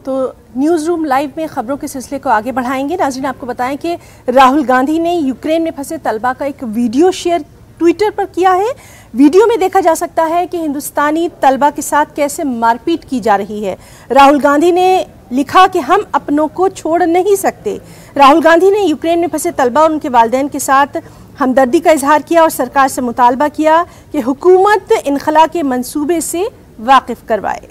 तो news room live में खबरों के सिलसिले को आगे बढ़ाएंगे। नाज़रीन, आपको बताएं कि राहुल गांधी ने यूक्रेन में फंसे तलबा का एक वीडियो शेयर ट्विटर पर किया है। वीडियो में देखा जा सकता है कि हिंदुस्तानी तलबा के साथ कैसे मारपीट की जा रही है। राहुल गांधी ने लिखा कि हम अपनों को छोड़ नहीं सकते। राहुल गांधी ने यूक्रेन में फंसे तलबा और उनके वालिदैन के साथ हमदर्दी का इजहार किया और सरकार से मुतालबा किया कि हुकूमत इनखला के मंसूबे से वाकिफ करवाए।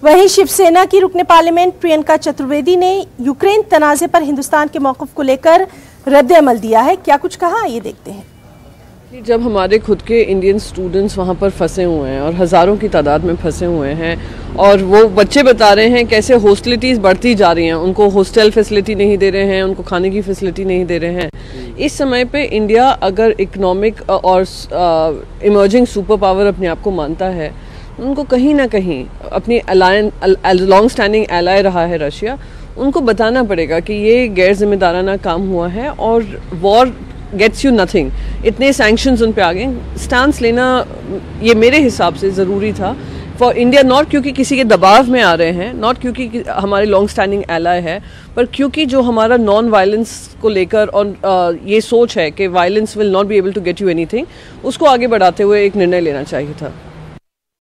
वहीं शिवसेना की रुकने पार्लियामेंट प्रियंका चतुर्वेदी ने यूक्रेन तनाज़े पर हिंदुस्तान के मौक़िफ़ को लेकर रद्द अमल दिया है। क्या कुछ कहा, ये देखते हैं। जब हमारे खुद के इंडियन स्टूडेंट्स वहाँ पर फंसे हुए हैं और हज़ारों की तादाद में फंसे हुए हैं और वो बच्चे बता रहे हैं कैसे हॉस्टिलिटीज़ बढ़ती जा रही हैं, उनको हॉस्टल फैसिलिटी नहीं दे रहे हैं, उनको खाने की फैसिलिटी नहीं दे रहे हैं। इस समय पे इंडिया अगर इकनॉमिक और इमर्जिंग सुपर पावर अपने आप को मानता है, उनको कहीं ना कहीं अपनी लॉन्ग स्टैंडिंग एलाय रहा है रशिया, उनको बताना पड़ेगा कि ये गैर जिम्मेदाराना काम हुआ है और वॉर गेट्स यू नथिंग। इतने सैंक्शंस उन पे आ गए, स्टांस लेना ये मेरे हिसाब से ज़रूरी था फॉर इंडिया, नॉट क्योंकि किसी के दबाव में आ रहे हैं, नॉट क्योंकि हमारे लॉन्ग स्टैंडिंग एलाय है, पर क्योंकि जो हमारा नॉन वायलेंस को लेकर और ये सोच है कि violence will not be able to get you anything, उसको आगे बढ़ाते हुए एक निर्णय लेना चाहिए था।